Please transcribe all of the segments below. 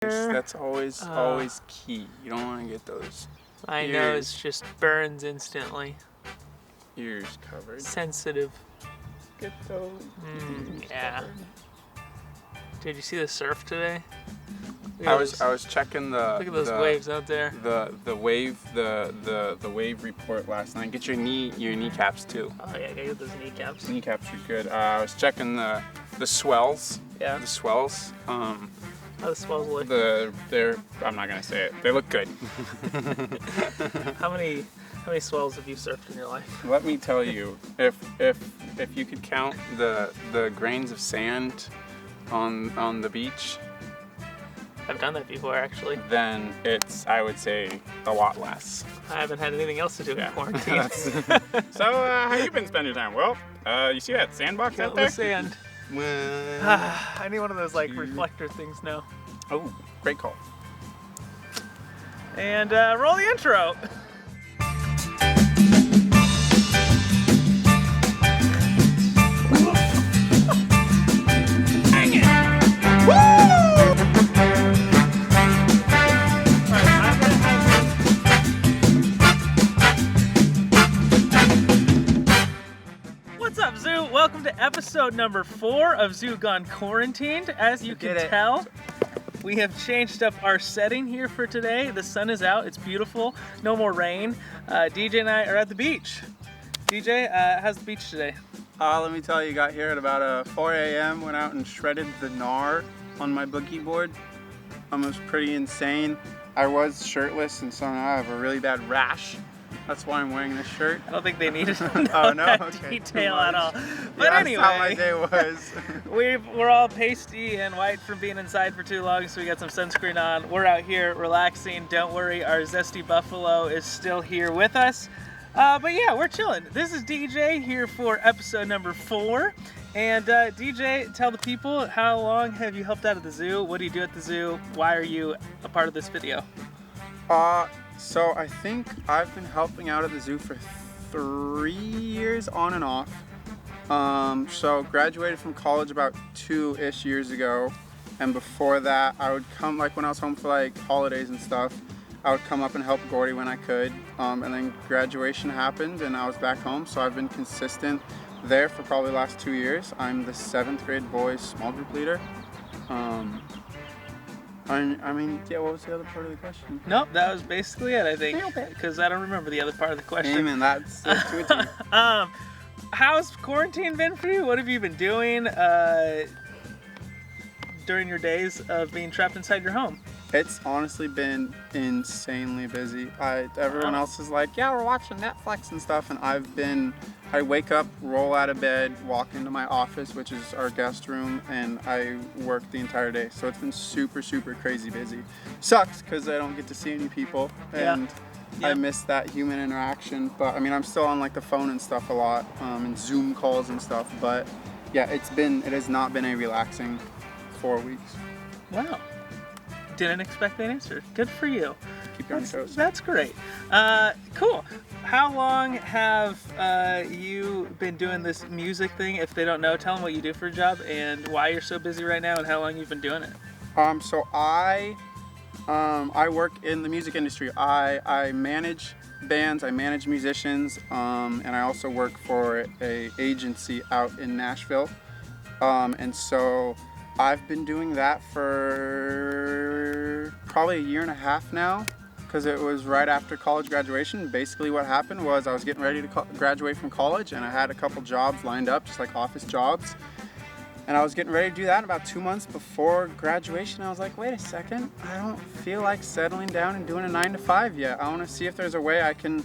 That's always key. You don't want to get those My nose just burns instantly. ears covered. Sensitive. Get those ears Yeah. covered. Did you see the surf today? I was checking the Look at those waves out there. the wave report last night. Get your kneecaps too. Oh yeah, I gotta get those kneecaps. Kneecaps are good. I was checking the swells. Yeah. The swells. How the swells look. They're I'm not gonna say it. They look good. How many swells have you surfed in your life? Let me tell you, if you could count the grains of sand on the beach, I've done that before actually. then it's, I would say, a lot less. I haven't had anything else to do in quarantine. So how you been spending your time? Well, you see that sandbox out Out there? the sand. Well, I need one of those like reflector things now. oh, great call. And roll the intro. What's up, Zoo? Welcome to episode number 4 of Zoo Gone Quarantined. As you can tell, we have changed up our setting here for today. The sun is out, it's beautiful, no more rain. DJ and I are at the beach. DJ, how's the beach today? Let me tell you, got here at about 4 a.m., went out and shredded the gnar on my boogie board. It was pretty insane. I was shirtless, and so now I have a really bad rash. That's why I'm wearing this shirt. I don't think they needed to know Oh, no? that Okay, detail too at much. all. But Yeah, anyway, that's how my day was. we're all pasty and white from being inside for too long, so we got some sunscreen on. We're out here relaxing. Don't worry, our zesty buffalo is still here with us. But yeah, we're chilling. This is DJ here for episode number 4. And DJ, tell the people, how long have you helped out at the zoo? What do you do at the zoo? Why are you a part of this video? So I think I've been helping out at the zoo for 3 years on and off. So graduated from college about 2-ish years ago. And before that, I would come, like when I was home for like holidays and stuff, I would come up and help Gordy when I could. And then graduation happened and I was back home. So I've been consistent there for probably the last 2 years. I'm the 7th grade boys small group leader. I mean, yeah, what was the other part of the question? Nope, that was basically it, I think. Because I don't remember the other part of the question. Amen, that's to a T. How's quarantine been for you? What have you been doing during your days of being trapped inside your home? It's honestly been insanely busy. Everyone else is like, yeah, we're watching Netflix and stuff, and I wake up, roll out of bed, walk into my office, which is our guest room, and I work the entire day. So it's been super, super crazy busy. Sucks because I don't get to see any people, and I miss that human interaction. But I mean, I'm still on like the phone and stuff a lot, and Zoom calls and stuff. But yeah, it has not been a relaxing 4 weeks. Wow. Didn't expect that answer. Good for you. Keep you on your toes. That's great. Cool. How long have you been doing this music thing? If they don't know, tell them what you do for a job and why you're so busy right now and how long you've been doing it. So I work in the music industry. I manage bands, I manage musicians, and I also work for a agency out in Nashville. And so I've been doing that for probably 1.5 years now, because it was right after college graduation. Basically what happened was I was getting ready to graduate from college, and I had a couple jobs lined up, just like office jobs. And I was getting ready to do that, and about 2 months before graduation, I was like, wait a second, I don't feel like settling down and doing a 9-to-5 yet. I want to see if there's a way I can,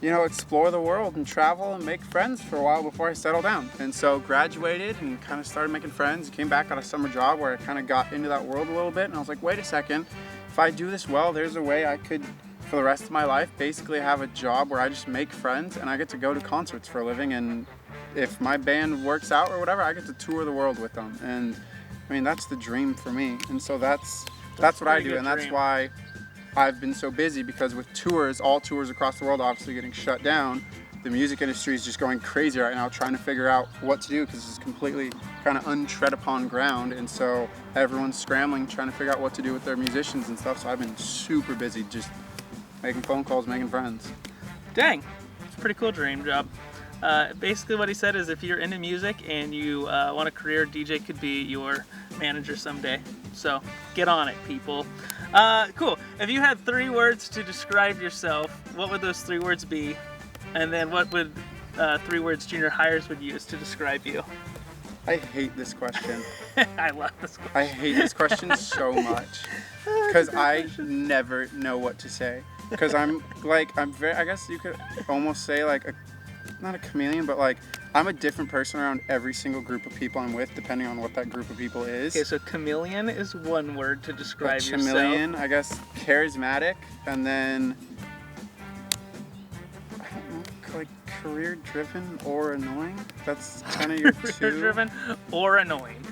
explore the world and travel and make friends for a while before I settle down. And so graduated and kind of started making friends. Came back on a summer job where I kind of got into that world a little bit, and I was like, wait a second, if I do this well, there's a way I could, for the rest of my life, basically have a job where I just make friends and I get to go to concerts for a living, and if my band works out or whatever, I get to tour the world with them. And I mean, that's the dream for me. And so that's what I do, and that's why I've been so busy, because with tours, all tours across the world obviously getting shut down, the music industry is just going crazy right now, trying to figure out what to do because it's completely kind of untread upon ground, and so everyone's scrambling, trying to figure out what to do with their musicians and stuff. So I've been super busy just making phone calls, making friends. Dang, it's a pretty cool dream job. Basically what he said is if you're into music and you want a career, DJ could be your manager someday. So get on it, people. Cool. If you had 3 words to describe yourself, what would those 3 words be? And then what would 3 words junior hires would use to describe you? I hate this question. I love this question. I hate this question so much because I never know what to say. Because I'm very, I guess you could almost say like not a chameleon, but like I'm a different person around every single group of people I'm with, depending on what that group of people is. Okay, so chameleon is one word to describe yourself. Chameleon, I guess, charismatic, and then I don't know, like career-driven or annoying. That's kind of your two. Career-driven or annoying.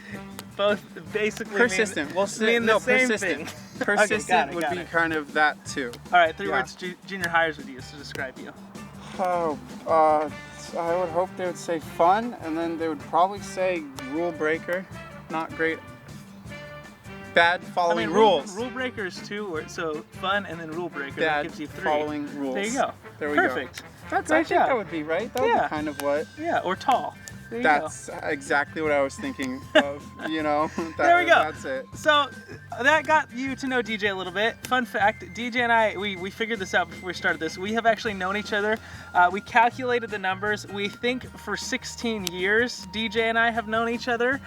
Both basically persistent. mean, We'll say mean the same persistent. thing. Persistent Okay, would be kind of that too. All right, 3 Yeah. words junior hires would use to describe you. Oh, I would hope they would say fun, and then they would probably say rule breaker. Not great. Bad following rules. Rule breaker is 2 words, so fun and then rule breaker. That Bad gives you 3. following rules. There you go. There we Perfect. go. That's Great I think job. that would be right. That would Yeah. be kind of what. Yeah, or tall. There you That's exactly what I was thinking of. You know. There we go. That's it. So that got you to know DJ a little bit. Fun fact, DJ and I, we figured this out before we started this. We have actually known each other. We calculated the numbers. We think for 16 years, DJ and I have known each other.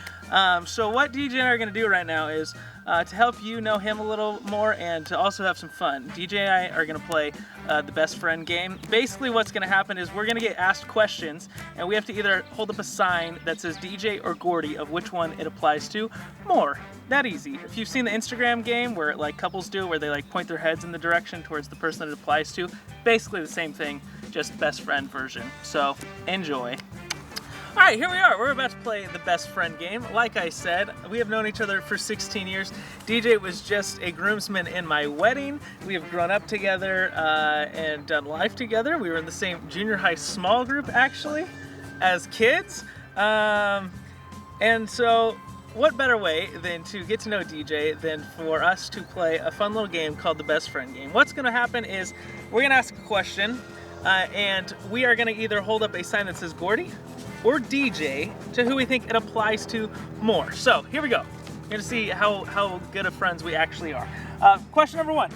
So what DJ and I are going to do right now is to help you know him a little more and to also have some fun. DJ and I are going to play the best friend game. Basically what's going to happen is we're going to get asked questions and we have to either hold up a sign that says DJ or Gordy of which one it applies to more. That easy. If you've seen the Instagram game where like couples do where they like point their heads in the direction towards the person it applies to, basically the same thing, just best friend version. So enjoy. All right, here we are. We're about to play the best friend game. Like I said, we have known each other for 16 years. DJ was just a groomsman in my wedding. We have grown up together and done life together. We were in the same junior high small group, actually, as kids. And so what better way than to get to know DJ than for us to play a fun little game called the best friend game. What's going to happen is we're going to ask a question and we are going to either hold up a sign that says Gordy or DJ to who we think it applies to more. So here we go. We're gonna see how good of friends we actually are. Question number 1.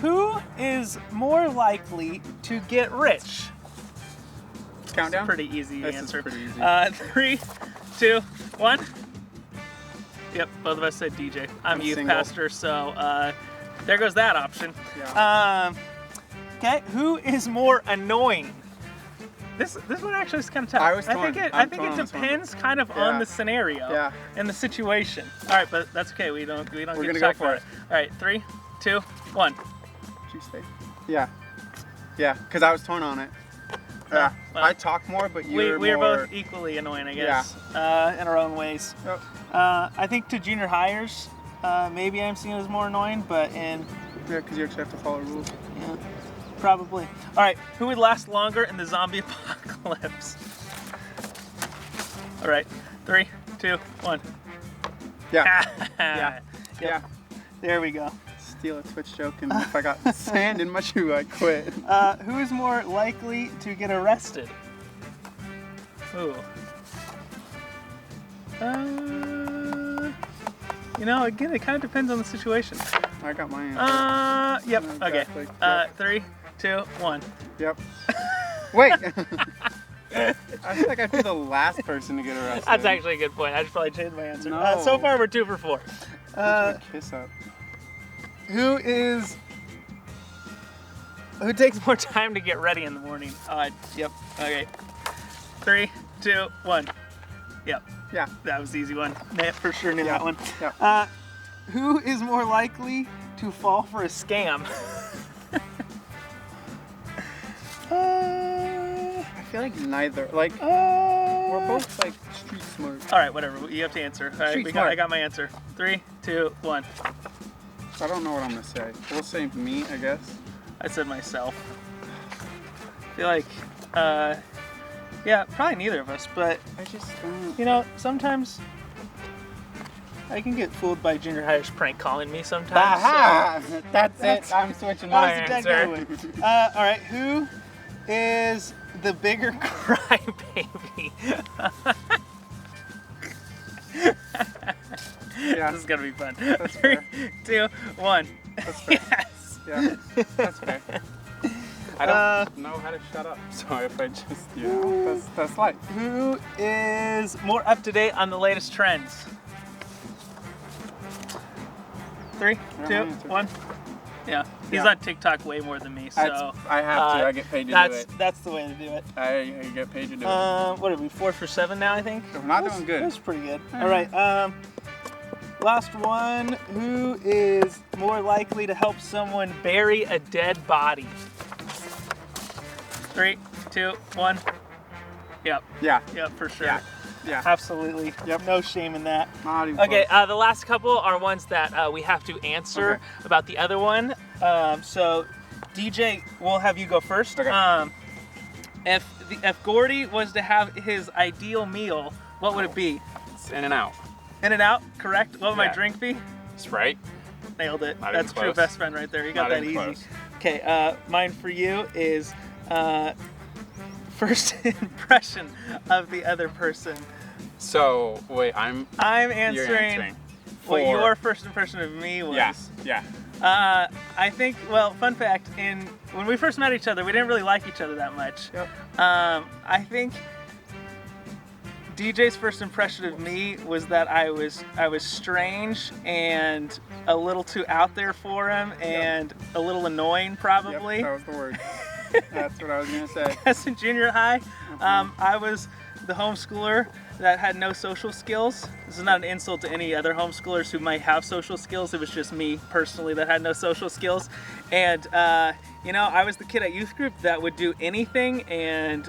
Who is more likely to get rich? Countdown? That's a pretty easy This answer. is pretty easy. 3, 2, 1. Yep, both of us said DJ. I'm I'm youth single. pastor, so there goes that option. Yeah. Okay, who is more annoying? This one actually is kind of tough. I was torn. I I'm think torn it on this one. depends kind of Yeah. on the scenario Yeah. and the situation. All right, but that's okay. We don't We're get gonna to go talk for about it. All right, 3, 2, 1. Did you say? Yeah. Yeah, because I was torn on it. Yeah. well, I talk more, but you're We're more... both equally annoying, I guess, in our own ways. Yep. I think to junior hires, maybe I'm seen as more annoying, but in Yeah, because you actually have to follow rules. yeah, probably. All right, who would last longer in the zombie apocalypse? All right, 3, 2, 1. Yeah. Yeah. Yeah. There we go. Steal a Twitch joke, and if I got sand in my shoe, I'd quit. Who is more likely to get arrested? Ooh. You know, again, it kind of depends on the situation. I got my answer. Yep. Exactly. Okay. Yep. 3, 2, 1. Yep. Wait. I feel like I'd be the last person to get arrested. That's actually a good point. I should probably change my answer. No. So far, we're 2 for 4. Kiss up. Who takes more time to get ready in the morning? Yep. Okay. 3, 2, 1. Yep. Yeah. That was the easy one. Nate for sure knew Yeah. that one. Yeah. Who is more likely to fall for a scam? I feel like neither. Like we're We're both like street smart. All right, whatever. You have to answer. All right, Street I smart. got my answer. 3, 2, 1. I don't know what I'm gonna say. We'll say me, I guess. I said myself. I feel like Yeah, probably neither of us, but I just don't. you know, sometimes I can get fooled by junior hires prank calling me sometimes. Aha! That's it. I'm switching my That was a answer. dead good one. All right, who is the bigger crybaby? Yeah, This is gonna be fun. That's 3, fair. 2, 1. that's fair. Yes. Yeah, that's fair. I don't know how to shut up, so if I just, that's life. Who is more up to date on the latest trends? 3, Yeah, 2, my answer. 1. Yeah, he's Yeah. on TikTok way more than me, so I have to. I get paid to do it. that's the way to do it. I get paid to do it. What are we, 4 for 7 now? I think. I'm not doing good. That's pretty good. All right. Last one. Who is more likely to help someone bury a dead body? 3, 2, 1. Yep. Yeah, Yep, for sure. yeah. Absolutely. Yep. No shame in that. Not even Okay, close. the last couple are ones that we have to answer Okay. about the other one. So, DJ, we'll have you go first. Okay. If Gordy was to have his ideal meal, what would it be? It's in and out. In and out, correct? What would my Yeah. drink be? Sprite. Nailed it. Not That's even true close. best friend right there. You got Not that even easy. close. Okay, mine for you is first impression of the other person. So wait, I'm you're answering answering. what For- your first impression of me was. Yeah. I think, well, fun fact, when we first met each other, we didn't really like each other that much. Yep. I think DJ's first impression of me was that I was strange and a little too out there for him and a little annoying probably. Yep, that was the word. That's what I was gonna say. As in junior high, I was the homeschooler that had no social skills. This is not an insult to any other homeschoolers who might have social skills. It was just me personally that had no social skills. And, I was the kid at youth group that would do anything. And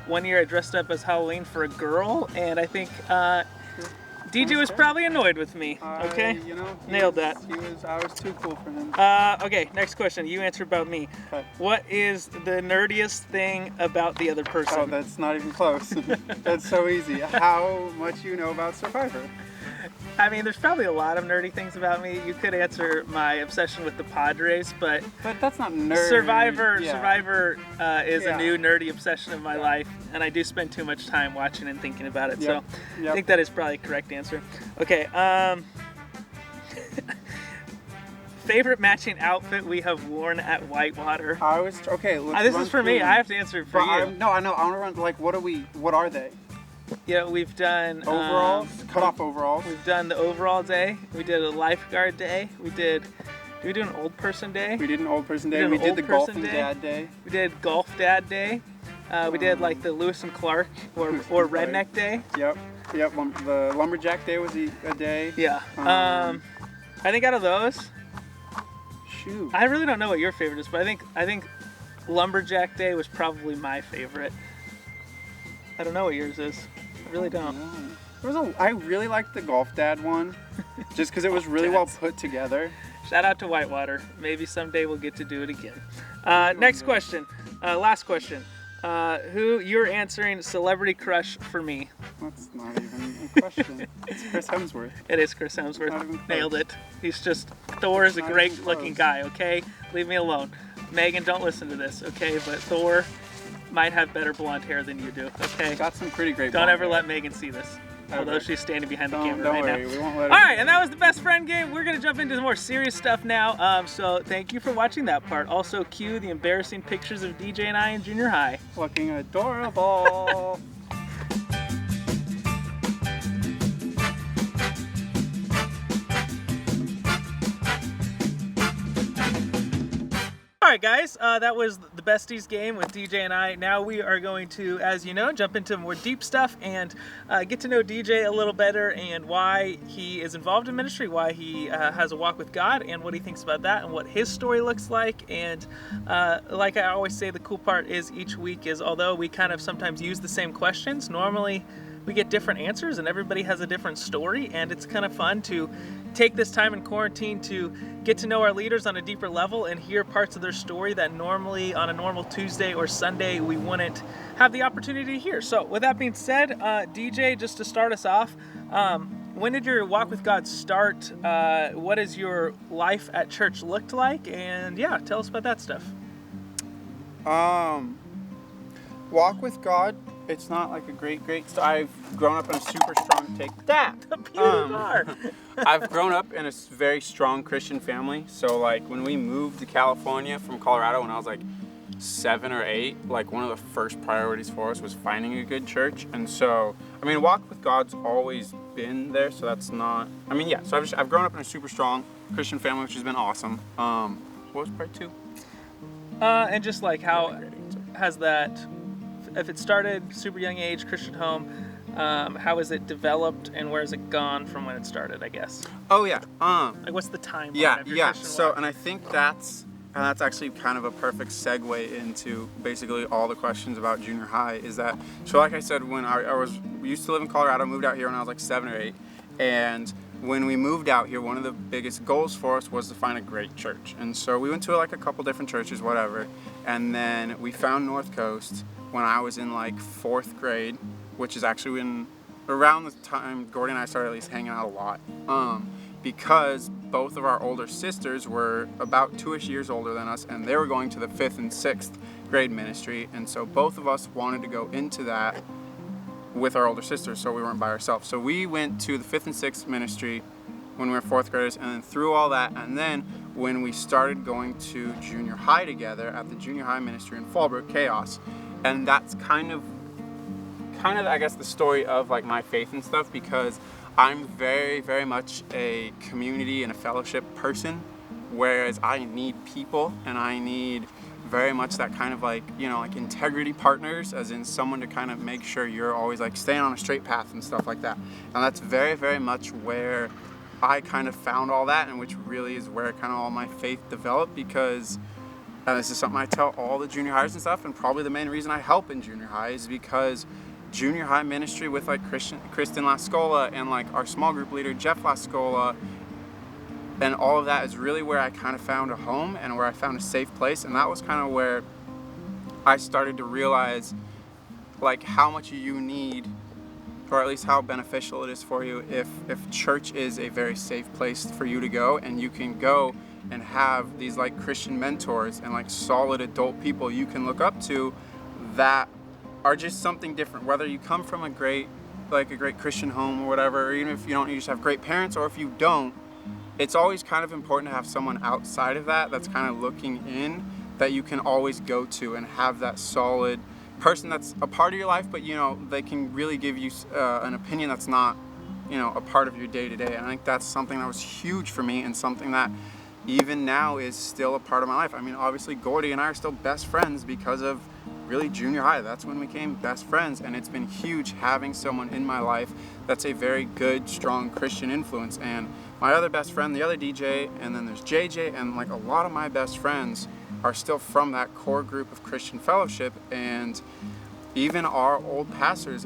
one year I dressed up as Halloween for a girl. And I think DJ was probably annoyed with me. Okay? Nailed that. I was too cool for him. Okay, next question. You answer about me. Okay. What is the nerdiest thing about the other person? Oh, that's not even close. That's so easy. How much you know about Survivor? I mean, there's probably a lot of nerdy things about me. You could answer my obsession with the Padres, but But that's not nerd. Survivor Yeah. is Yeah. a new nerdy obsession of my life, and I do spend too much time watching and thinking about it. Yep. So Yep. I think that is probably a correct answer. Okay. Favorite matching outfit we have worn at Whitewater. I was okay. Let's This run is for me. through I have to answer it for But you. no, I know. I want to run. Like, what are they? Yeah, we've done Overalls. Cut off overalls. We've done the overall day. We did a lifeguard day. Did we do an old person day? We did an old person day. did an We did old the person golfing day. dad day. We did golf dad day. We did like the Lewis and Clark or Clark. redneck day. Yep. The lumberjack day was a day. Yeah. I think out of those, Shoot. I really don't know what your favorite is, but I think lumberjack day was probably my favorite. I don't know what yours is. I really don't. I really liked the golf dad one, just because it was really well put together. Shout out to Whitewater. Maybe someday we'll get to do it again. Next question. Last question. Who you're answering celebrity crush for me? That's not even a question. It's Chris Hemsworth. It is Chris Not even Hemsworth. close. Nailed it. He's just, Thor is a Not great even looking close. guy, okay? Leave me alone. Megan, don't listen to this, okay? But Thor might have better blonde hair than you do, okay? Got some pretty great. Don't blonde ever hair. let Megan see this. Although Okay. she's standing behind the Don't camera right worry. now. We won't let her. All right, and that was the best friend game. We're gonna jump into some more serious stuff now. So thank you for watching that part. Also, cue the embarrassing pictures of DJ and I in junior high. Looking adorable. All right, guys, that was the Besties game with DJ and I. Now we are going to, as you know, jump into more deep stuff and get to know DJ a little better and why he is involved in ministry, why he has a walk with God, and what he thinks about that, and what his story looks like. And like I always say, the cool part is each week is, although we kind of sometimes use the same questions, normally we get different answers and everybody has a different story, and it's kind of fun to take this time in quarantine to get to know our leaders on a deeper level and hear parts of their story that normally on a normal Tuesday or Sunday we wouldn't have the opportunity to hear. So with that being said, DJ, just to start us off, when did your walk with God start? What has your life at church looked like? And yeah, tell us about that stuff. Walk with God, it's not like a great I've grown up in a super strong I've grown up in a very strong Christian family. So like when we moved to California from Colorado when I was like 7 or 8, like one of the first priorities for us was finding a good church. And so, I mean, walk with God's always been there, so that's not, I mean, yeah, so I've grown up in a super strong Christian family, which has been awesome. What was part 2? And just like how has that, if it started super young age, Christian home, how has it developed and where has it gone from when it started, I guess? Oh yeah. Like what's the timeline yeah, of your yeah. Christian So, walk? and I think that's actually kind of a perfect segue into basically all the questions about junior high. Is that, so like I said, when we used to live in Colorado, moved out here when I was like 7 or 8, and when we moved out here, one of the biggest goals for us was to find a great church. And so we went to like a couple different churches, whatever, and then we found North Coast when I was in like 4th grade, which is actually around the time Gordy and I started at least hanging out a lot. Because both of our older sisters were about 2-ish years older than us, and they were going to the 5th and 6th grade ministry, and so both of us wanted to go into that with our older sisters, so we weren't by ourselves. So we went to the 5th and 6th ministry when we were 4th graders, and then through all that, and then when we started going to junior high together at the junior high ministry in Fallbrook, Chaos, and that's kind of I guess the story of like my faith and stuff, because I'm very, very much a community and a fellowship person, whereas I need people and I need very much that kind of like, you know, like integrity partners, as in someone to kind of make sure you're always like staying on a straight path and stuff like that. And that's very, very much where I kind of found all that, and which really is where kind of all my faith developed, because this is something I tell all the junior highs and stuff, and probably the main reason I help in junior high is because junior high ministry with like Kristen Lascola and like our small group leader Jeff Lascola and all of that is really where I kind of found a home and where I found a safe place. And that was kind of where I started to realize like how much you need, or at least how beneficial it is for you if church is a very safe place for you to go, and you can go and have these like Christian mentors and like solid adult people you can look up to that are just something different, whether you come from a great Christian home or whatever, or even if you don't, you just have great parents, or if you don't, it's always kind of important to have someone outside of that that's kind of looking in, that you can always go to and have that solid person that's a part of your life, but you know, they can really give you an opinion that's not, you know, a part of your day-to-day. And I think that's something that was huge for me, and something that even now is still a part of my life. I mean, obviously Gordy and I are still best friends because of really junior high. That's when we became best friends, and it's been huge having someone in my life that's a very good, strong Christian influence. And my other best friend, the other DJ, and then there's JJ, and like a lot of my best friends are still from that core group of Christian fellowship, and even our old pastors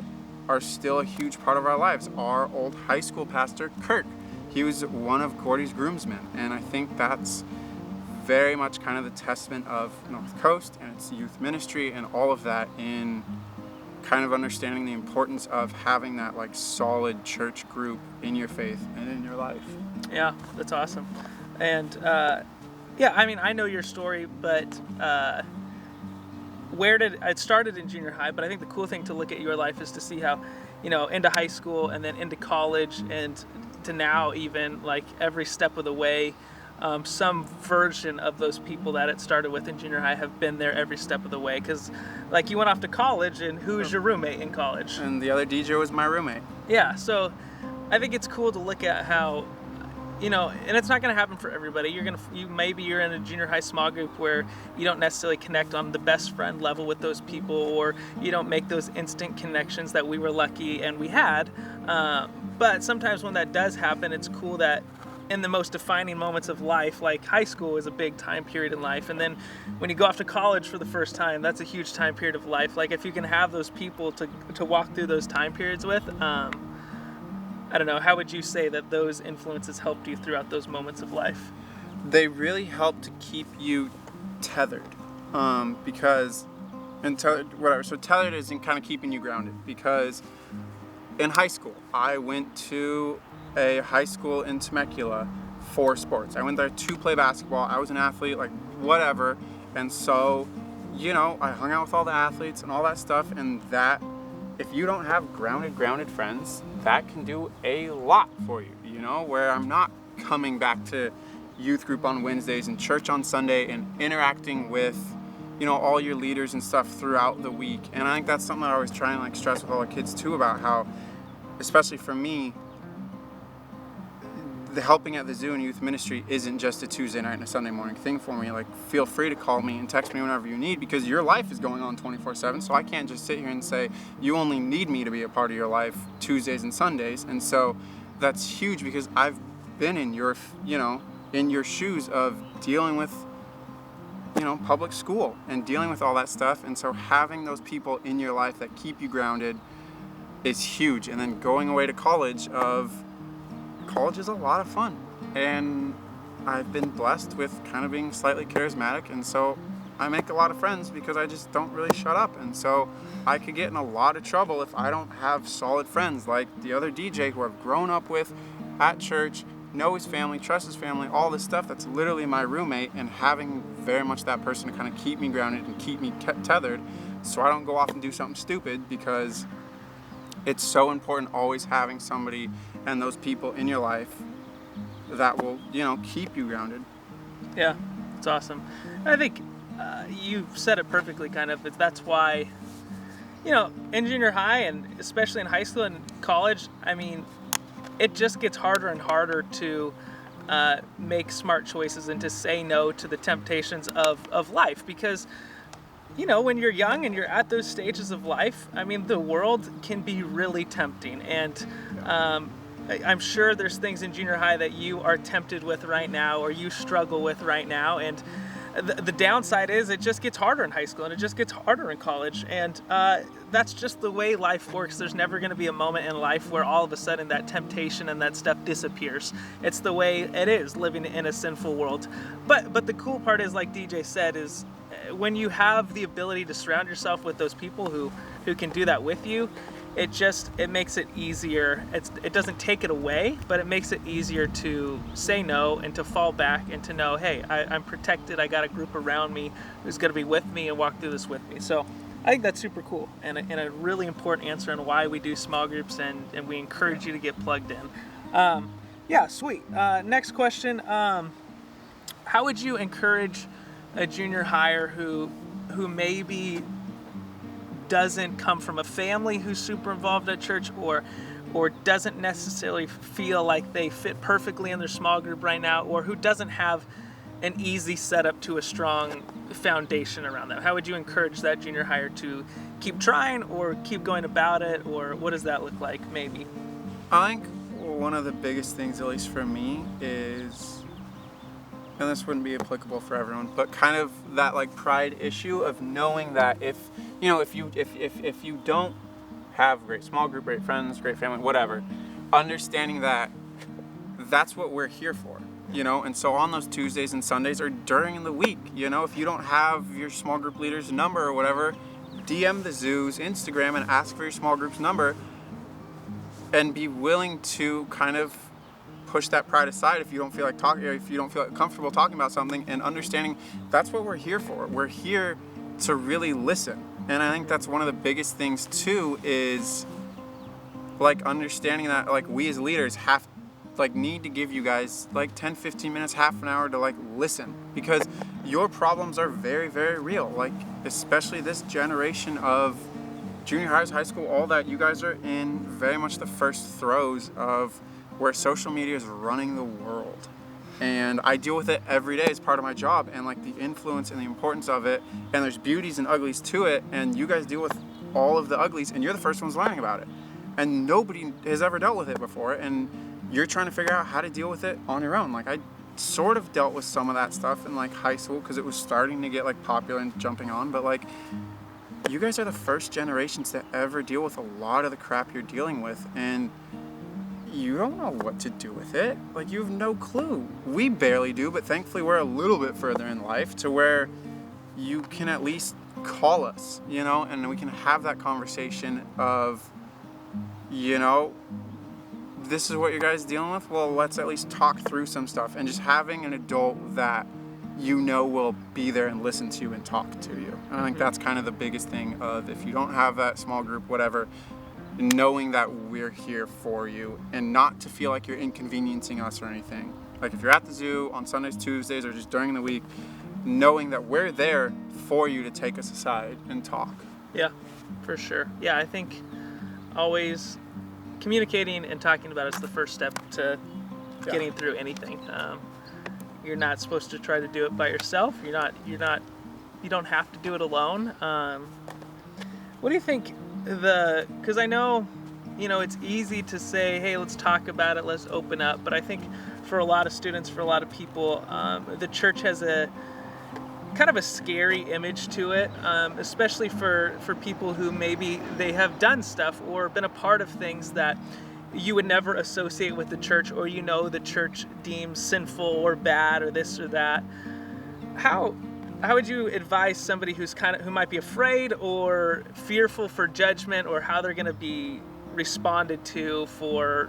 are still a huge part of our lives. Our old high school pastor, Kirk, he was one of Gordy's groomsmen, and I think that's very much kind of the testament of North Coast and its youth ministry and all of that, in kind of understanding the importance of having that like solid church group in your faith and in your life. Yeah, that's awesome. And yeah, I mean, I know your story, but where did it started in junior high? But I think the cool thing to look at your life is to see how, you know, into high school and then into college and to now, even like every step of the way. Some version of those people that it started with in junior high have been there every step of the way. Because, like, you went off to college, and who was your roommate in college? And the other DJ was my roommate. Yeah, so I think it's cool to look at how, you know, and it's not going to happen for everybody. Maybe you're in a junior high small group where you don't necessarily connect on the best friend level with those people, or you don't make those instant connections that we were lucky and we had. But sometimes when that does happen, it's cool that in the most defining moments of life, like high school is a big time period in life, and then when you go off to college for the first time, that's a huge time period of life. Like if you can have those people to walk through those time periods with, I I don't know, how would you say that those influences helped you throughout those moments of life? They really help to keep you tethered, because whatever. So tethered is in kind of keeping you grounded, because in high school I went to a high school in Temecula for sports. I went there to play basketball. I was an athlete, like whatever, and so I hung out with all the athletes and all that stuff, and that if you don't have grounded friends, that can do a lot for you. Where I'm not coming back to youth group on Wednesdays and church on Sunday and interacting with all your leaders and stuff throughout the week. And I think that's something that I always try and like stress with all the kids too, about how, especially for me, the helping at the zoo and youth ministry isn't just a Tuesday night and a Sunday morning thing for me. Like, feel free to call me and text me whenever you need, because your life is going on 24/7. So I can't just sit here and say you only need me to be a part of your life Tuesdays and Sundays. And so that's huge, because I've been in your shoes of dealing with public school and dealing with all that stuff. And so having those people in your life that keep you grounded is huge. And then going away to college is a lot of fun, and I've been blessed with kind of being slightly charismatic, and so I make a lot of friends because I just don't really shut up. And so I could get in a lot of trouble if I don't have solid friends like the other DJ who I've grown up with at church, know his family, trust his family, all this stuff. That's literally my roommate, and having very much that person to kind of keep me grounded and keep me tethered so I don't go off and do something stupid, because it's so important always having somebody and those people in your life that will, keep you grounded. Yeah, it's awesome. I think you said it perfectly, kind of. That's why, in junior high and especially in high school and college, I mean, it just gets harder and harder to make smart choices and to say no to the temptations of life, because when you're young and you're at those stages of life, I mean, the world can be really tempting. And I'm sure there's things in junior high that you are tempted with right now, or you struggle with right now. And the downside is it just gets harder in high school, and it just gets harder in college. And that's just the way life works. There's never going to be a moment in life where all of a sudden that temptation and that stuff disappears. It's the way it is living in a sinful world. But the cool part is, like DJ said, is when you have the ability to surround yourself with those people who can do that with you, it makes it easier. It doesn't take it away, but it makes it easier to say no and to fall back and to know, hey, I'm protected. I got a group around me who's going to be with me and walk through this with me. So I think that's super cool, and a really important answer on why we do small groups, and we encourage you to get plugged in. Yeah, sweet. Next question. How would you encourage a junior hire who maybe doesn't come from a family who's super involved at church, or doesn't necessarily feel like they fit perfectly in their small group right now, or who doesn't have an easy setup to a strong foundation around them? How would you encourage that junior hire to keep trying, or keep going about it, or what does that look like, maybe? I think one of the biggest things, at least for me, is, and this wouldn't be applicable for everyone, but kind of that like pride issue of knowing that if you don't have a great small group, great friends, great family, whatever, understanding that that's what we're here for, and so on those Tuesdays and Sundays, or during the week, if you don't have your small group leader's number or whatever, DM the Zoo's Instagram and ask for your small group's number, and be willing to kind of push that pride aside if you don't feel like talking, or if you don't feel comfortable talking about something, and understanding that's what we're here for. We're here to really listen. And I think that's one of the biggest things too, is like understanding that like we as leaders need to give you guys like 10-15 minutes, half an hour to like listen, because your problems are very, very real. Like, especially this generation of junior highs, high school, all that, you guys are in very much the first throes of where social media is running the world. And I deal with it every day as part of my job, and like the influence and the importance of it, and there's beauties and uglies to it, and you guys deal with all of the uglies, and you're the first ones learning about it, and nobody has ever dealt with it before, and you're trying to figure out how to deal with it on your own. Like, I sort of dealt with some of that stuff in like high school because it was starting to get like popular and jumping on, but like, you guys are the first generations to ever deal with a lot of the crap you're dealing with, and you don't know what to do with it. Like, you have no clue. We barely do, but thankfully we're a little bit further in life to where you can at least call us, you know, and we can have that conversation of, you know, this is what you guys dealing with. Well, let's at least talk through some stuff, and just having an adult that you know will be there and listen to you and talk to you. And I think that's kind of the biggest thing of, if you don't have that small group, whatever, knowing that we're here for you and not to feel like you're inconveniencing us or anything. Like, if you're at the zoo on Sundays, Tuesdays, or just during the week, knowing that we're there for you to take us aside and talk. Yeah, for sure. Yeah, I think always communicating and talking about it is the first step to getting through anything. You're not supposed to try to do it by yourself. You don't have to do it alone. What do you think because I know, you know, it's easy to say, hey, let's talk about it, let's open up. But I think for a lot of students, for a lot of people, the church has a kind of a scary image to it, especially for people who maybe they have done stuff or been a part of things that you would never associate with the church, or, you know, the church deems sinful or bad or this or that. How would you advise somebody who might be afraid or fearful for judgment, or how they're going to be responded to for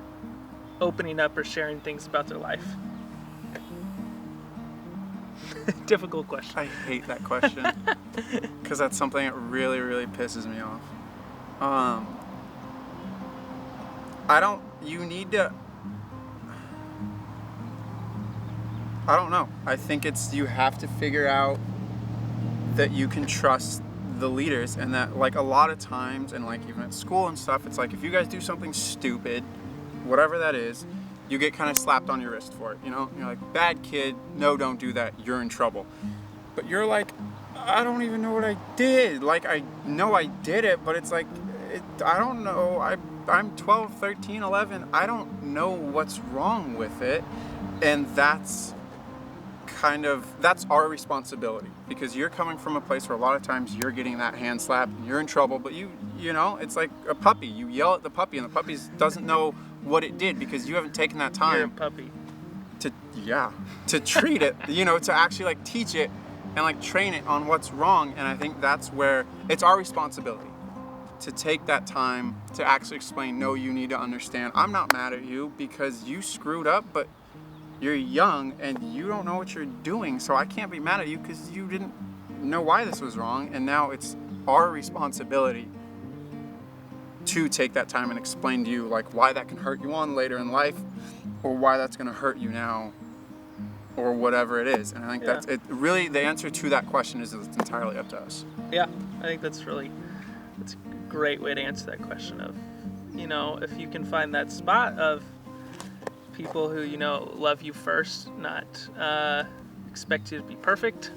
opening up or sharing things about their life? Difficult question. I hate that question because that's something that really, really pisses me off. I don't know. I think you have to figure out that you can trust the leaders, and that, like, a lot of times, and like even at school and stuff, it's like, if you guys do something stupid, whatever that is, you get kind of slapped on your wrist for it, you know? You're like, bad kid, no, don't do that, you're in trouble. But you're like, I don't even know what I did. Like, I know I did it, but it's like, I don't know. I'm 12, 13, 11. I don't know what's wrong with it. And that's our responsibility, because you're coming from a place where a lot of times you're getting that hand slap and you're in trouble, but you know, it's like a puppy. You yell at the puppy and the puppy doesn't know what it did because you haven't taken that time. You're a puppy. To treat it, you know, to actually like teach it and like train it on what's wrong. And I think that's where it's our responsibility to take that time to actually explain, no, you need to understand, I'm not mad at you because you screwed up, but you're young and you don't know what you're doing, so I can't be mad at you because you didn't know why this was wrong. And now it's our responsibility to take that time and explain to you, like, why that can hurt you on later in life, or why that's going to hurt you now, or whatever it is. And I think that's it. Really, the answer to that question is it's entirely up to us. Yeah, I think that's a great way to answer that question of, you know, if you can find that spot of people who, you know, love you first, not expect you to be perfect.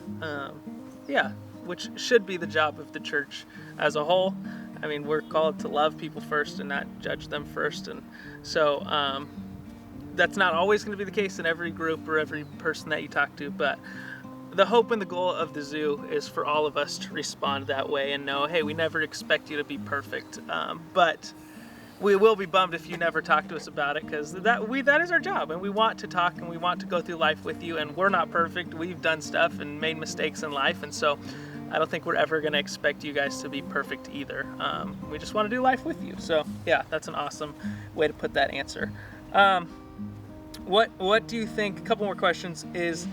Which should be the job of the church as a whole. I mean, we're called to love people first and not judge them first. And so that's not always going to be the case in every group or every person that you talk to. But the hope and the goal of the zoo is for all of us to respond that way and know, hey, we never expect you to be perfect. But we will be bummed if you never talk to us about it, because that is our job, and we want to talk and we want to go through life with you, and we're not perfect. We've done stuff and made mistakes in life, and so I don't think we're ever going to expect you guys to be perfect either. We just want to do life with you. So yeah, that's an awesome way to put that answer. What do you think, a couple more questions, is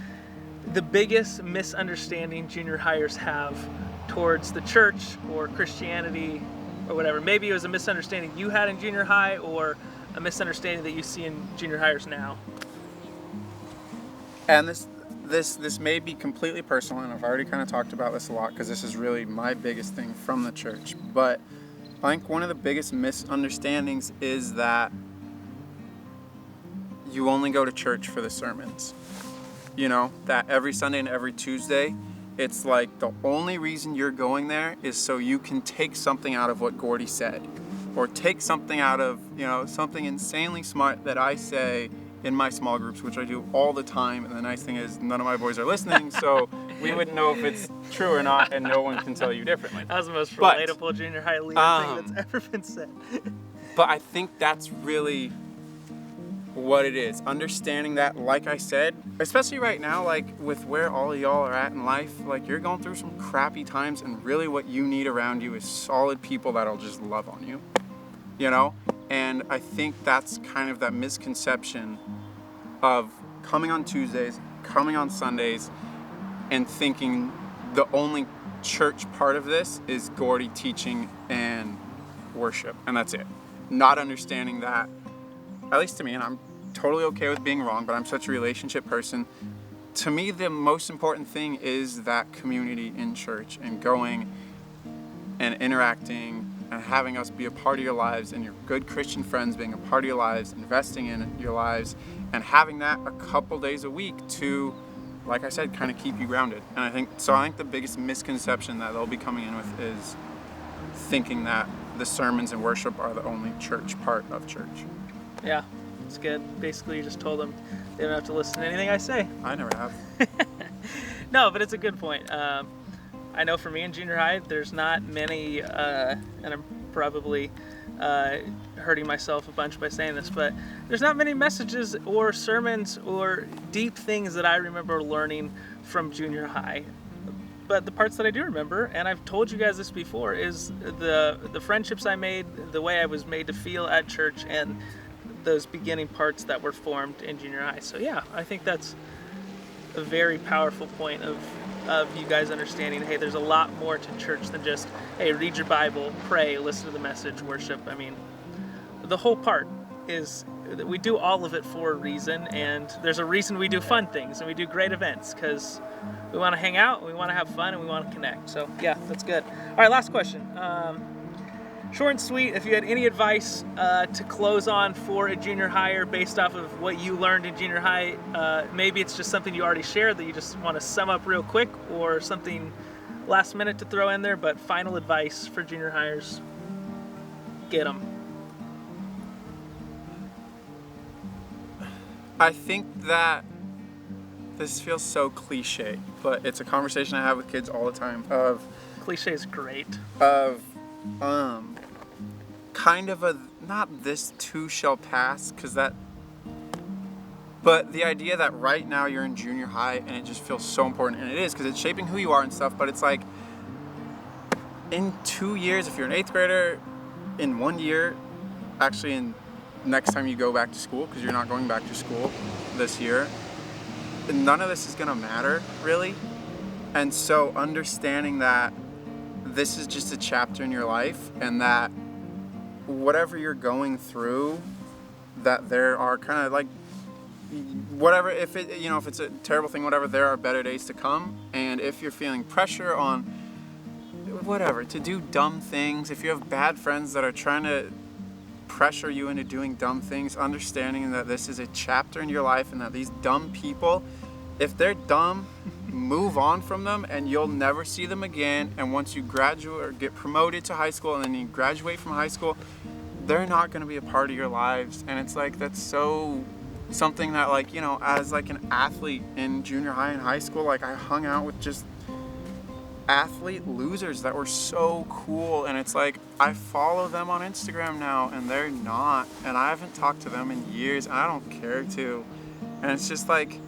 the biggest misunderstanding junior hires have towards the church or Christianity or whatever? Maybe it was a misunderstanding you had in junior high, or a misunderstanding that you see in junior hires now. And this may be completely personal, and I've already kind of talked about this a lot because this is really my biggest thing from the church. But I think one of the biggest misunderstandings is that you only go to church for the sermons. You know, that every Sunday and every Tuesday, it's like the only reason you're going there is so you can take something out of what Gordy said, or take something out of, you know, something insanely smart that I say in my small groups, which I do all the time. And the nice thing is none of my boys are listening, so we wouldn't know if it's true or not, and no one can tell you differently. That was the most relatable junior high leader thing that's ever been said. But I think that's really what it is. Understanding that, like I said, especially right now, like with where all of y'all are at in life, like you're going through some crappy times, and really what you need around you is solid people that'll just love on you, you know? And I think that's kind of that misconception of coming on Tuesdays, coming on Sundays, and thinking the only church part of this is Gordy teaching and worship, and that's it. Not understanding that, at least to me, and I'm totally okay with being wrong, but I'm such a relationship person. To me, the most important thing is that community in church, and going and interacting and having us be a part of your lives, and your good Christian friends being a part of your lives, investing in your lives, and having that a couple days a week to, like I said, kind of keep you grounded. And I think the biggest misconception that they'll be coming in with is thinking that the sermons and worship are the only church part of church. Yeah, it's good. Basically, you just told them they don't have to listen to anything I say. I never have. No, but it's a good point. I know for me in junior high, there's not many, and I'm probably hurting myself a bunch by saying this, but there's not many messages or sermons or deep things that I remember learning from junior high. But the parts that I do remember, and I've told you guys this before, is the friendships I made, the way I was made to feel at church, and those beginning parts that were formed in junior high. So yeah, I think that's a very powerful point of you guys understanding, hey, there's a lot more to church than just, hey, read your Bible, pray, listen to the message, worship. I mean, the whole part is that we do all of it for a reason, and there's a reason we do fun things and we do great events, because we want to hang out, we want to have fun, and we want to connect. So yeah, that's good. All right, last question. Short and sweet, if you had any advice to close on for a junior higher based off of what you learned in junior high, maybe it's just something you already shared that you just want to sum up real quick, or something last minute to throw in there, but final advice for junior hires, get them. I think that this feels so cliche, but it's a conversation I have with kids all the time Cliche is great. Kind of a, not this too shall pass, but the idea that right now you're in junior high and it just feels so important, and it is, because it's shaping who you are and stuff, but it's like, in 2 years, if you're an 8th grader, in 1 year, actually in next time you go back to school, because you're not going back to school this year, none of this is gonna matter, really. And so understanding that this is just a chapter in your life, and that whatever you're going through, that there are kind of like, whatever, if it's a terrible thing, whatever, there are better days to come. And if you're feeling pressure on whatever, to do dumb things, if you have bad friends that are trying to pressure you into doing dumb things, understanding that this is a chapter in your life, and that these dumb people, if they're dumb, move on from them and you'll never see them again. And once you graduate or get promoted to high school, and then you graduate from high school, they're not going to be a part of your lives. And it's like, that's so something that, like, as like an athlete in junior high and high school, like I hung out with just athlete losers that were so cool, and it's like I follow them on Instagram now and they're not, and I haven't talked to them in years, and I don't care to. And it's just like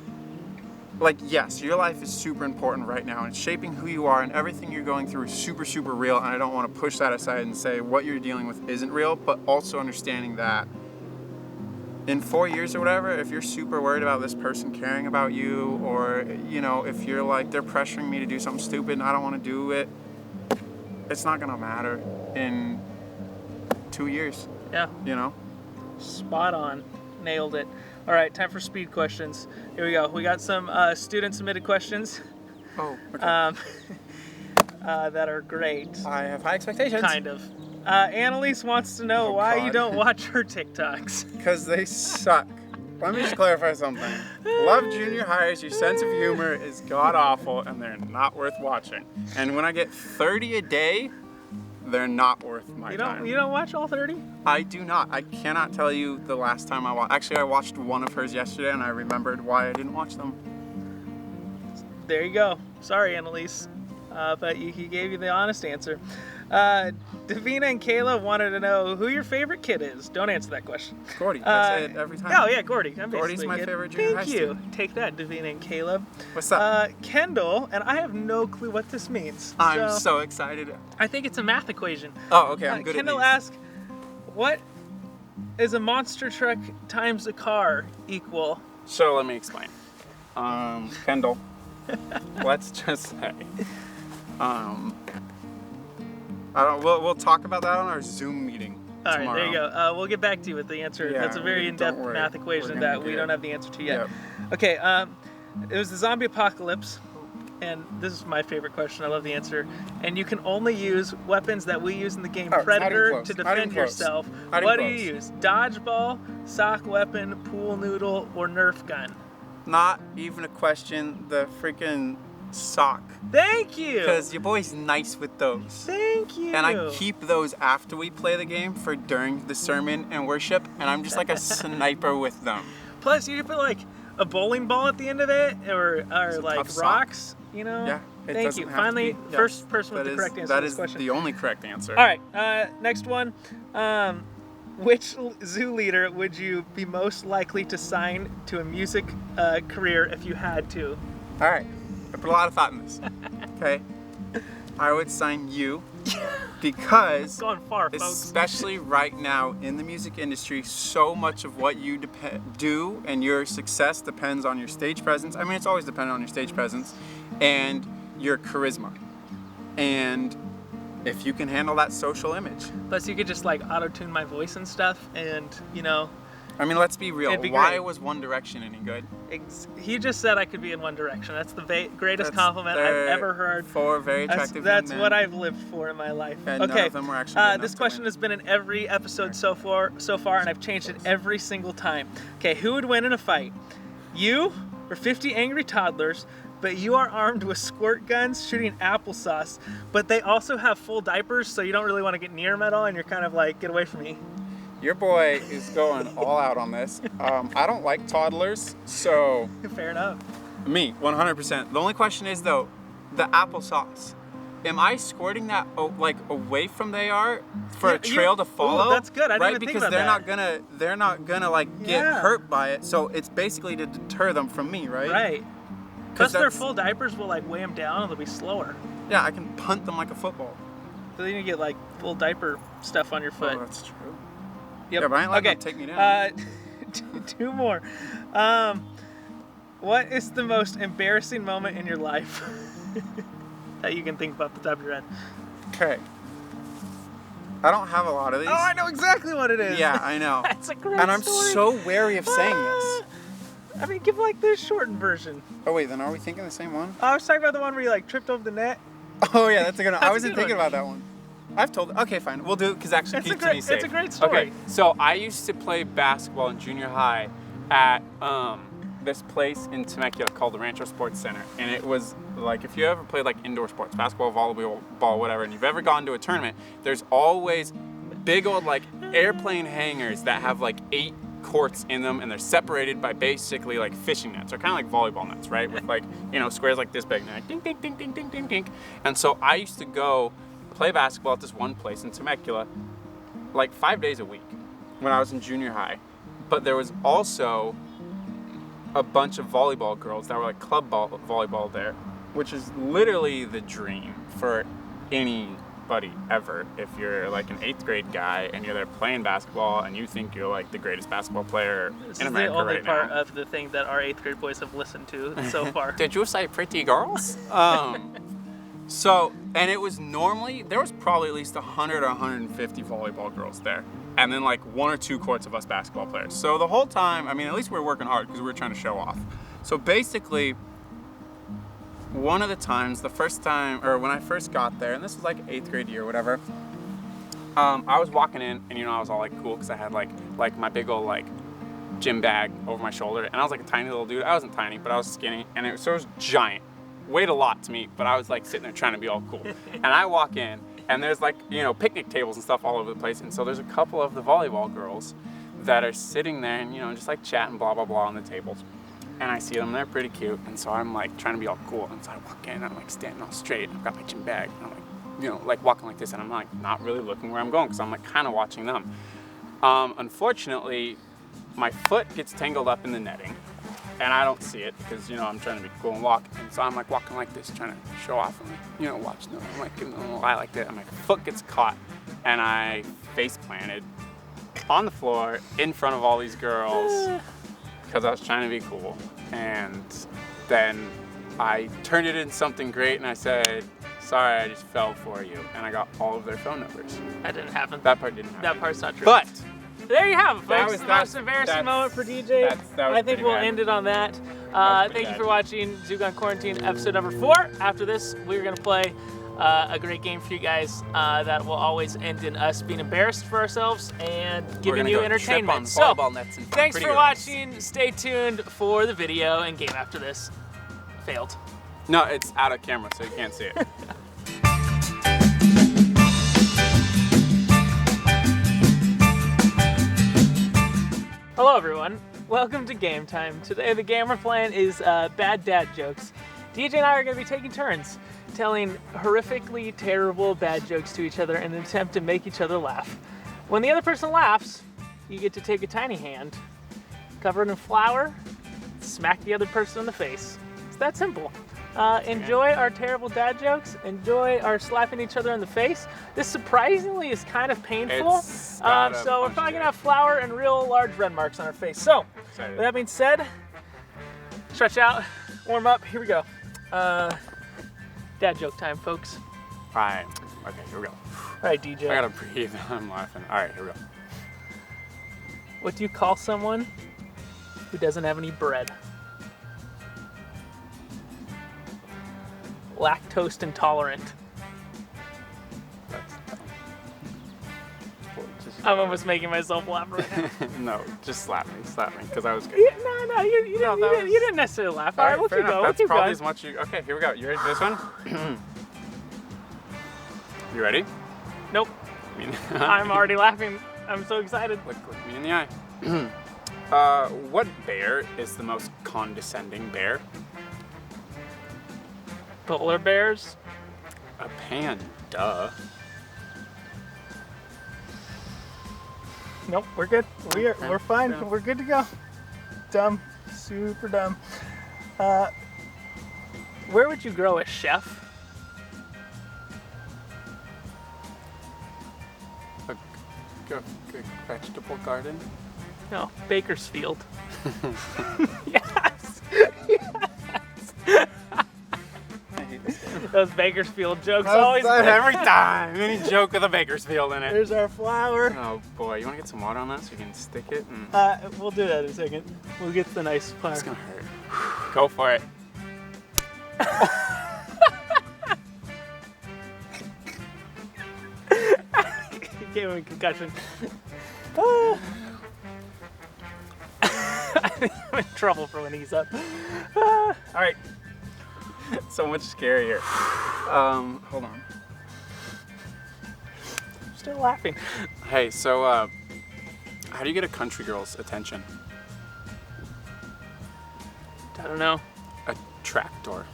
yes, your life is super important right now, and it's shaping who you are, and everything you're going through is super, super real, and I don't want to push that aside and say what you're dealing with isn't real, but also understanding that in 4 years or whatever, if you're super worried about this person caring about you, or if you're like, they're pressuring me to do something stupid and I don't want to do it, it's not gonna matter in 2 years. Yeah. Spot on. Nailed it. All right, time for speed questions. Here we go. We got some student-submitted questions. Oh, okay. That are great. I have high expectations. Kind of. Annalise wants to know why you don't watch her TikToks. Because they suck. Let me just clarify something. Love junior hires, your sense of humor is god-awful, and they're not worth watching. And when I get 30 a day, they're not worth my time. You don't watch all 30? I do not. I cannot tell you the last time I watched. Actually, I watched one of hers yesterday, and I remembered why I didn't watch them. There you go. Sorry, Annalise. but he gave you the honest answer. Davina and Kayla wanted to know who your favorite kid is. Don't answer that question. Gordy. I say it every time. Oh yeah, Gordy. I'm Gordy's basically my kid. favorite junior high Thank you. student. Take that, Davina and Caleb. What's up? Kendall, and I have no clue what this means. I'm so excited. I think it's a math equation. Oh, okay. I'm good Kendall at these. asked, what is a monster truck times a car equal? So let me explain. Kendall, let's just say, we'll talk about that on our Zoom meeting All right, tomorrow. there you go. We'll get back to you with the answer. Yeah, That's a very in-depth don't worry. math We're equation gonna that get we it. don't have the answer to yet. Yep. Okay, it was the zombie apocalypse, and this is my favorite question. I love the answer. And you can only use weapons that we use in the game Oh, it's not even Predator close. to Not even defend close. yourself. Not even What do close. you use? Dodgeball, sock weapon, pool noodle, or Nerf gun? Not even a question. The freaking sock. Thank you. Because your boy's nice with those. Thank you. And I keep those after we play the game for during the sermon and worship, and I'm just like a sniper with them. Plus, you can put like a bowling ball at the end of it, or a like tough sock. rocks. You know. Yeah. It Thank doesn't you. have to Finally, be- yes, first person with that the is- correct answer That to this is question. the only correct answer. All right. Next one. Which zoo leader would you be most likely to sign to a music career if you had to? All right. I put a lot of thought in this. Okay. I would sign you because, Going far, folks. especially right now in the music industry, so much of what you do and your success depends on your stage presence. I mean, it's always dependent on your stage presence and your charisma. And if you can handle that social image. Plus, you could just like auto-tune my voice and stuff, and you know. I mean, let's be real. It'd be Why great. was One Direction any good? He just said I could be in One Direction. That's the greatest That's- compliment I've they're ever heard. Four very attractive That's young what men. I've lived for in my life. And okay. none of them were actually good enough this to question win. has been in every episode so far, and I've changed it every single time. Okay, who would win in a fight? You or 50 angry toddlers, but you are armed with squirt guns shooting applesauce, but they also have full diapers, so you don't really want to get near them at all, and you're kind of like, get away from me. Your boy is going all out on this. I don't like toddlers, so Fair enough. me, 100%. The only question is though, the applesauce. Am I squirting that like away from they are for a trail to follow? Ooh, that's good. I didn't right? even think Because about they're not gonna like get Yeah. hurt by it. So it's basically to deter them from me, right? Right. Plus, their that's- full diapers will like weigh them down, and they'll be slower. Yeah, I can punt them like a football. So then you get like full diaper stuff on your foot. Oh, that's true. Yep. Yeah, but I ain't letting okay. them take me down. Two more. What is the most embarrassing moment in your life that you can think about the top of your head? Okay. I don't have a lot of these. Oh, I know exactly what it is. Yeah, I know. That's a great And I'm story. so wary of saying this. I mean, give like the shortened version. Oh wait, then are we thinking the same one? I was talking about the one where you like tripped over the net. Oh yeah, that's a good one. That's I a wasn't good thinking one. about that one. I've told. Okay, fine. We'll do it because actually It's a keeps great- me safe. it's a great story. Okay, so I used to play basketball in junior high at this place in Temecula called the Rancho Sports Center, and it was like if you ever played like indoor sports, basketball, volleyball, whatever, and you've ever gone to a tournament, there's always big old like airplane hangars that have like 8 courts in them, and they're separated by basically like fishing nets, or kind of like volleyball nets, right? With like, you know, squares like this big, and they're like ding, ding, ding, ding, ding, ding, ding. And so I used to go play basketball at this one place in Temecula like 5 days a week when I was in junior high. But there was also a bunch of volleyball girls that were like club volleyball there, which is literally the dream for anybody ever. If you're like an 8th grade guy and you're there playing basketball and you think you're like the greatest basketball player This in is America the only right part now. of the thing that our 8th grade boys have listened to so far. Did you say pretty girls? So, and it was normally, there was probably at least 100 or 150 volleyball girls there. And then like 1 or 2 courts of us basketball players. So the whole time, I mean, at least we were working hard because we were trying to show off. So basically, one of the times, the first time, or when I first got there, and this was like 8th grade year, whatever, I was walking in, and you know, I was all like cool because I had like my big old like gym bag over my shoulder, and I was like a tiny little dude. I wasn't tiny, but I was skinny, and it was giant. Weighed a lot to me, but I was like sitting there trying to be all cool. And I walk in, and there's like, you know, picnic tables and stuff all over the place, and so there's a couple of the volleyball girls that are sitting there and, you know, just like chatting, blah, blah, blah on the tables. and I see them, they're pretty cute, and so I'm like trying to be all cool, and so I walk in, and I'm like standing all straight, and I've got my gym bag, and I'm like, you know, like walking like this, and I'm like not really looking where I'm going, because I'm like kind of watching them. Unfortunately, my foot gets tangled up in the netting, and I don't see it, because, you know, I'm trying to be cool and walk, and so I'm like walking like this, trying to show off, and, you know, watching them, I'm like giving them a little eye like that, and my foot gets caught, and I face planted on the floor in front of all these girls, because I was trying to be cool. And then I turned it into something great, and I said, sorry, I just fell for you. And I got all of their phone numbers. That didn't happen. That part didn't happen. That part's not true. But there you have it, That folks. was- The that- most embarrassing that's- moment for DJ. that was I think pretty we'll bad. end it on that. was pretty Thank you bad. for watching Zugon Quarantine episode number 4. After this, we're going to play a great game for you guys that will always end in us being embarrassed for ourselves and we're giving gonna you go entertainment. trip on volleyball nets and Thanks pretty for girls. watching. Stay tuned for the video and game after this. Failed. No, it's out of camera, so you can't see it. Hello everyone, welcome to Game Time. Today the game we're playing is Bad Dad Jokes. DJ and I are going to be taking turns telling horrifically terrible bad jokes to each other in an attempt to make each other laugh. When the other person laughs, you get to take a tiny hand, cover it in flour, smack the other person in the face. It's that simple. Enjoy our terrible dad jokes. Enjoy our slapping each other in the face. This surprisingly is kind of painful. It's got a So we're punch probably to gonna it. have flour and real large red marks on our face. So, Excited. with that being said, stretch out, warm up. Here we go. Dad joke time, folks. All right. Okay, here we go. All right, DJ. I gotta breathe. I'm laughing. All right, here we go. What do you call someone who doesn't have any bread? Lactose intolerant. That's dumb. Well, just- I'm almost making myself laugh right now. No, just slap me, because I was good. No, you No, didn't, that you didn't necessarily laugh. All right, we'll fair keep enough. going. We'll That's keep probably going. as much you. Okay, here we go. You ready for this one? You ready? Nope, I mean, I'm already laughing. I'm so excited. Look me in the eye. What bear is the most condescending bear? Polar bears. A panda. Nope, we're good. We're fine. fair enough. We're good to go. Dumb, super dumb. Where would you grow a chef? A vegetable garden. No, Bakersfield. Yes. I hate this game. Those Bakersfield jokes always. Every time. Any joke with a Bakersfield in it. There's our flour. Oh boy, you want to get some water on that so you can stick it? And We'll do that in a second. We'll get the nice flour. it's gonna hurt. Go for it. Gave him a concussion. Ah. I'm in trouble for when he's up. Ah. All right. So much scarier. Hold on. Still laughing. Hey, so how do you get a country girl's attention? I don't know. A tractor.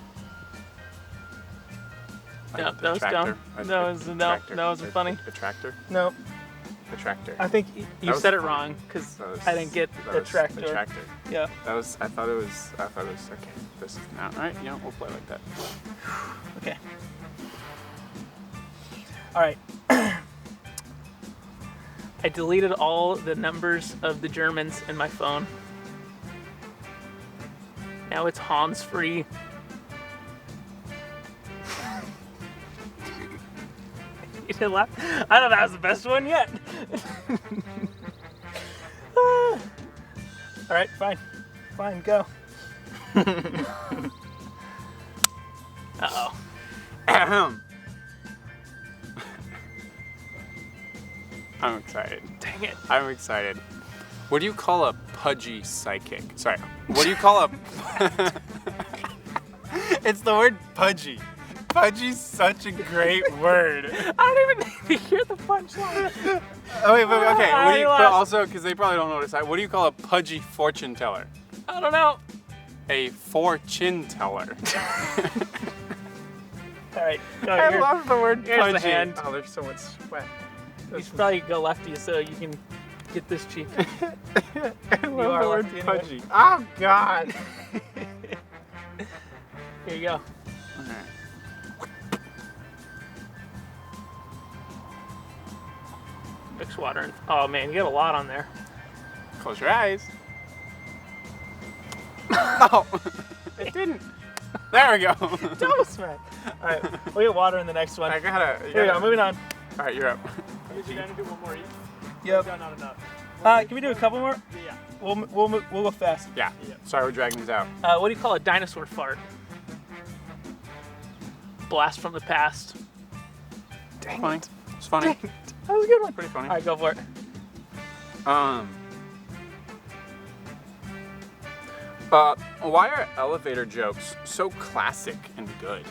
No, A that was tractor. dumb. A- No, a it was- no, tractor. no, it wasn't funny. A tractor. No, A tractor. I think you That was said it funny. wrong because That was- I didn't get that the was tractor. A tractor. Yeah. That was. I thought it was okay. This is not all right. You know, we'll play like that. Okay. All right. I deleted all the numbers of the Germans in my phone. Now it's Hans free. You didn't laugh? I thought that was the best one yet. All right, fine. Fine, go. Uh-oh. Ahem. I'm excited. Dang it. I'm excited. What do you call a pudgy psychic? Sorry. What do you call a? It's the word pudgy. Pudgy's such a great word. I don't even need to hear the punchline. Oh wait, but okay. What do you, I but lost. also, because they probably don't notice that. What do you call a pudgy fortune teller? I don't know. A fortune teller. All right, go. I love the word here's the pudgy. hand. Oh, there's so much sweat. You should probably go lefty so you can get this cheek. I love are the word lefty anyway. pudgy. Oh, God. Here you go. Okay. Mix water. And, oh man, you got a lot on there. Close your eyes. Oh, it didn't. There we go. Double smack. All right, we'll get water in the next one. I gotta. Here we go. Moving on. All right, you're up. Are you trying to do one more each? Yep. No, not enough. Can we do a couple more? Yeah. We'll go fast. Yeah. Sorry, we're dragging these out. What do you call a dinosaur fart? Blast from the past. Dang funny. It's funny. That was a good one. Pretty funny. All right, go for it. Why are elevator jokes so classic and good?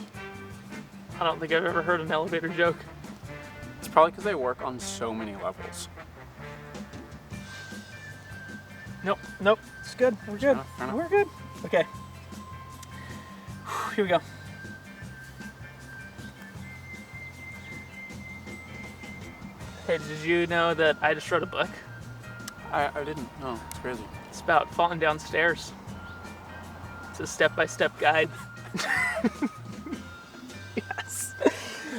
I don't think I've ever heard an elevator joke. It's probably because they work on so many levels. Nope. It's good. We're good. Fair enough. We're good. Okay. Here we go. Hey, did you know that I just wrote a book? I didn't. No, it's crazy. It's about falling down stairs. It's a step-by-step guide. Yes.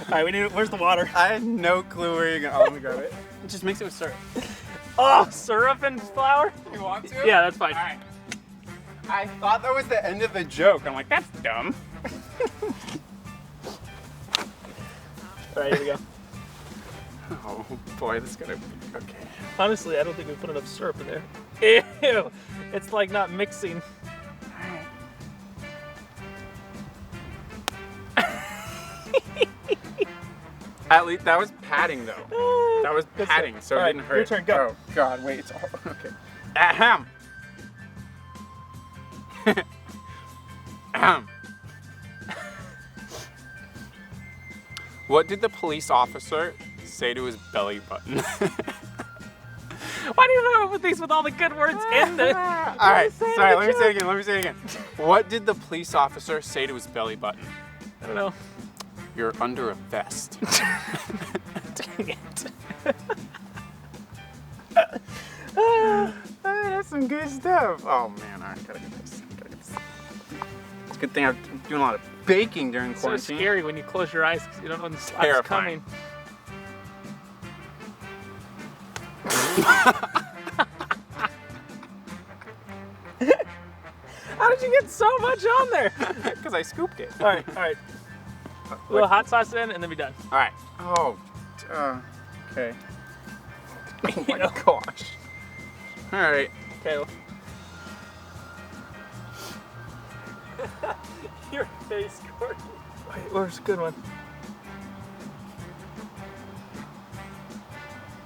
All right, where's the water? I had no clue where you're going. Oh, let me grab it. It just makes it with syrup. Oh, syrup and flour? You want to? Yeah, that's fine. All right. I thought that was the end of the joke. I'm like, that's dumb. All right, here we go. Oh boy, this is gonna be okay. Honestly, I don't think we put enough syrup in there. Ew! It's like not mixing. At least that was padding though. That was Good padding, stuff. so All it right, didn't hurt. your turn, go. Oh God, wait. It's all okay. Ahem. Ahem. What did the police officer say to his belly button? Why do you come up with these with all the good words in the? All right, sorry. Let me say it again. What did the police officer say to his belly button? I don't know. You're under a vest. Dang it. That's some good stuff. Oh man, all right, gotta get this. It's a good thing I'm doing a lot of baking during It's so quarantine. scary when you close your eyes because you don't know when the slap's Terrifying. coming. How did you get so much on there? Because I scooped it. All right. A little hot sauce in, and then be done. All right. Oh, okay. Oh my gosh. All right. Okay. Well. Your face, Courtney. Wait, where's a good one?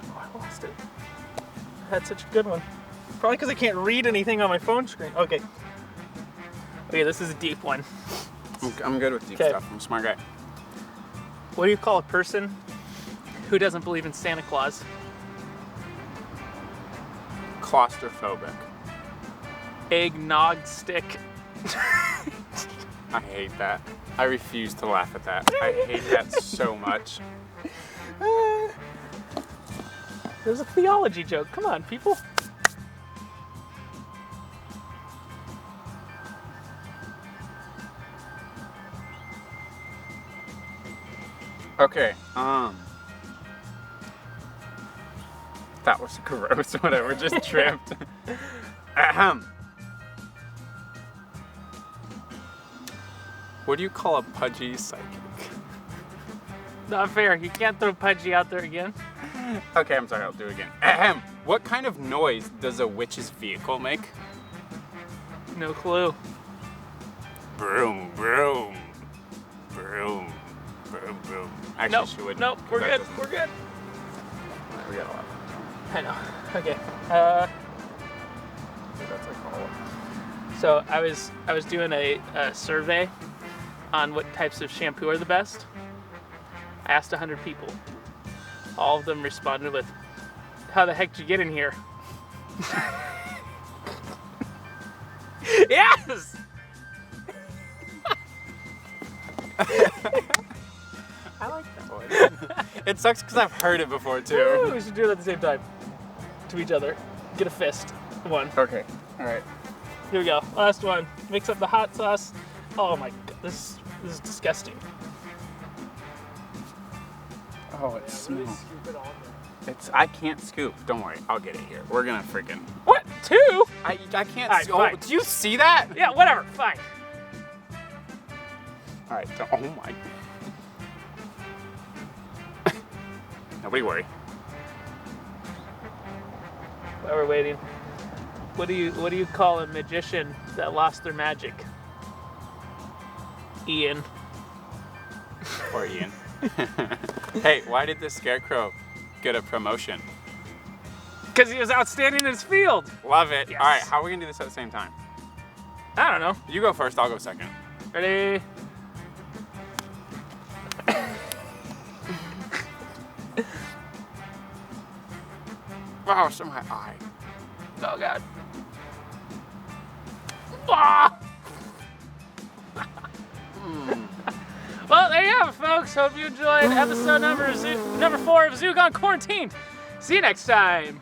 Oh, I lost it. I had such a good one. Probably because I can't read anything on my phone screen. Okay. Okay, this is a deep one. I'm good with deep Okay. stuff. I'm a smart guy. What do you call a person who doesn't believe in Santa Claus? Claustrophobic. Eggnog stick. I hate that. I refuse to laugh at that. I hate that so much. There's a theology joke. Come on, people. Okay. That was gross. Whatever. Just tripped. Ahem. What do you call a pudgy psychic? Not fair. You can't throw Pudgy out there again. Okay, I'm sorry. I'll do it again. Ahem. What kind of noise does a witch's vehicle make? No clue. Broom, broom, broom, broom, broom. Actually, Nope. she wouldn't. Nope. 'cause We're that good. doesn't- We're good. We got a lot. I know. Okay. That's like all. So I was doing a survey on what types of shampoo are the best. I asked 100 people. All of them responded with, "How the heck did you get in here?" Yes. I like that one. It sucks because I've heard it before too. We should do it at the same time. To each other. Get a fist. One. Okay. All right. Here we go. Last one. Mix up the hot sauce. Oh my god. This is disgusting. Oh, it smells. I can't scoop. Don't worry. I'll get it here. We're gonna freaking. What? 2? I can't. All right, Oh, fine. do you see that? Yeah, whatever. Fine. All right. Oh my. Nobody worry. While we're waiting, what do you call a magician that lost their magic? Ian. Poor Ian. Hey, why did the scarecrow get a promotion? Because he was outstanding in his field. Love it. Yes. All right, how are we gonna do this at the same time? I don't know. You go first. I'll go second. Ready? Wow, it's in my eye. Oh god. Ah! Well, there you have it, folks. Hope you enjoyed episode number 4 of Zoo Gone Quarantined. See you next time.